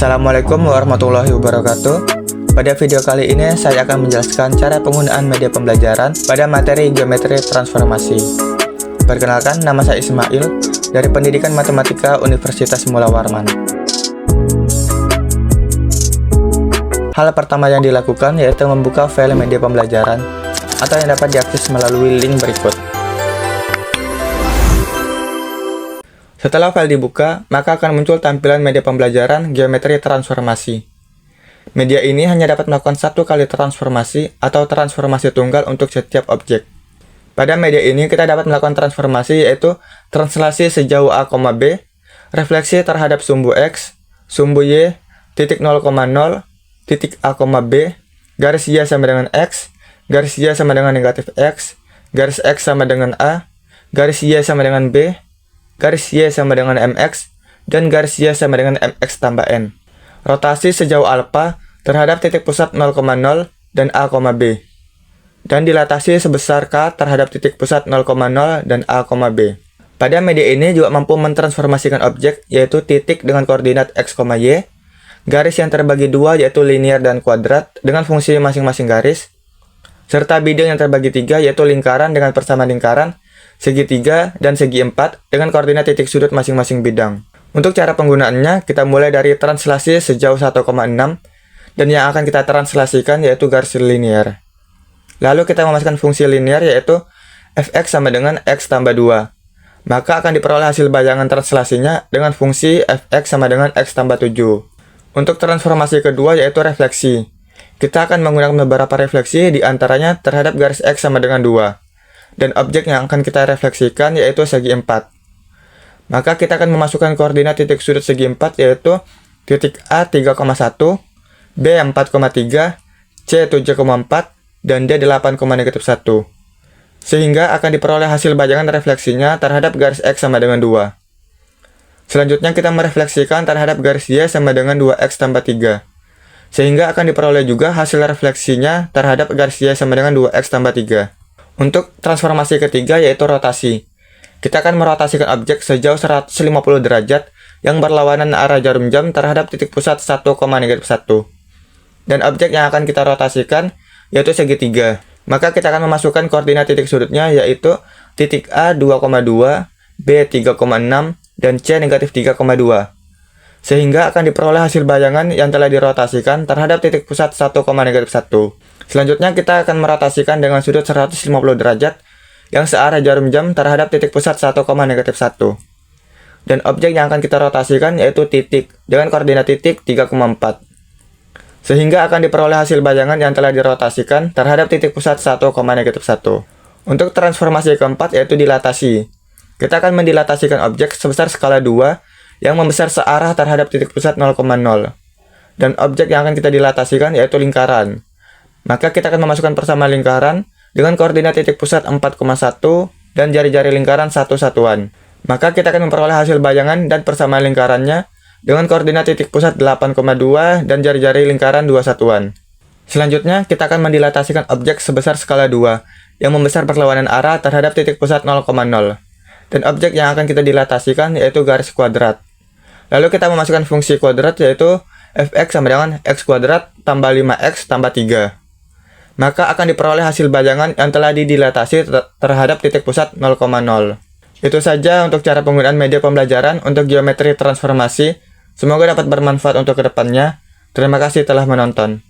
Assalamualaikum warahmatullahi wabarakatuh. Pada video kali ini saya akan menjelaskan cara penggunaan media pembelajaran pada materi geometri transformasi. Perkenalkan, nama saya Ismail dari Pendidikan Matematika Universitas Mula Warman. Hal pertama yang dilakukan yaitu membuka file media pembelajaran atau yang dapat diakses melalui link berikut. Setelah file dibuka, maka akan muncul tampilan media pembelajaran geometri transformasi. Media ini hanya dapat melakukan satu kali transformasi atau transformasi tunggal untuk setiap objek. Pada media ini kita dapat melakukan transformasi yaitu translasi sejauh A, B, refleksi terhadap sumbu X, sumbu Y, titik 0,0, titik A, B, garis Y sama dengan X, garis Y sama dengan negatif X, garis X sama dengan A, garis Y sama dengan B, garis Y sama dengan MX, dan garis Y sama dengan MX tambah N. Rotasi sejauh alfa terhadap titik pusat 0,0 dan A, B. Dan dilatasi sebesar K terhadap titik pusat 0,0 dan A, B. Pada media ini juga mampu mentransformasikan objek, yaitu titik dengan koordinat X, Y, garis yang terbagi dua yaitu linear dan kuadrat dengan fungsi masing-masing garis, serta bidang yang terbagi tiga yaitu lingkaran dengan persamaan lingkaran, segitiga, dan segi 4 dengan koordinat titik sudut masing-masing bidang. Untuk cara penggunaannya, kita mulai dari translasi sejauh 1,6 dan yang akan kita translasikan yaitu garis linear. Lalu kita memasukkan fungsi linear yaitu fx sama dengan x tambah 2. Maka akan diperoleh hasil bayangan translasinya dengan fungsi fx sama dengan x tambah 7. Untuk transformasi kedua yaitu refleksi. Kita akan menggunakan beberapa refleksi di antaranya terhadap garis x sama dengan 2. Dan objek yang akan kita refleksikan yaitu segi 4. Maka kita akan memasukkan koordinat titik sudut segi 4 yaitu titik A 3,1, B 4,3, C 7,4, dan D 8,-1. Sehingga akan diperoleh hasil bayangan refleksinya terhadap garis X sama dengan 2. Selanjutnya kita merefleksikan terhadap garis Y sama dengan 2X tambah 3. Sehingga akan diperoleh juga hasil refleksinya terhadap garis Y sama dengan 2X tambah 3. Untuk transformasi ketiga yaitu rotasi. Kita akan merotasikan objek sejauh 150 derajat yang berlawanan arah jarum jam terhadap titik pusat 1,-1. Dan objek yang akan kita rotasikan yaitu segitiga. Maka kita akan memasukkan koordinat titik sudutnya yaitu titik A 2,2, B 3,6, dan C negatif 3,2. Sehingga akan diperoleh hasil bayangan yang telah dirotasikan terhadap titik pusat 1,-1. Selanjutnya kita akan merotasikan dengan sudut 150 derajat yang searah jarum jam terhadap titik pusat 1,-1. Dan objek yang akan kita rotasikan yaitu titik dengan koordinat titik 3,4. Sehingga akan diperoleh hasil bayangan yang telah dirotasikan terhadap titik pusat 1,-1. Untuk transformasi keempat yaitu dilatasi. Kita akan mendilatasikan objek sebesar skala 2 yang membesar searah terhadap titik pusat 0,0. Dan objek yang akan kita dilatasikan yaitu lingkaran. Maka kita akan memasukkan persamaan lingkaran dengan koordinat titik pusat 4,1 dan jari-jari lingkaran 1 satuan. Maka kita akan memperoleh hasil bayangan dan persamaan lingkarannya dengan koordinat titik pusat 8,2 dan jari-jari lingkaran 2 satuan. Selanjutnya, kita akan mendilatasikan objek sebesar skala 2 yang membesar berlawanan arah terhadap titik pusat 0,0. Dan objek yang akan kita dilatasikan yaitu garis kuadrat. Lalu kita memasukkan fungsi kuadrat yaitu fx sama dengan x kuadrat tambah 5x tambah 3. Maka akan diperoleh hasil bayangan yang telah didilatasi terhadap titik pusat 0,0. Itu saja untuk cara penggunaan media pembelajaran untuk geometri transformasi. Semoga dapat bermanfaat untuk kedepannya. Terima kasih telah menonton.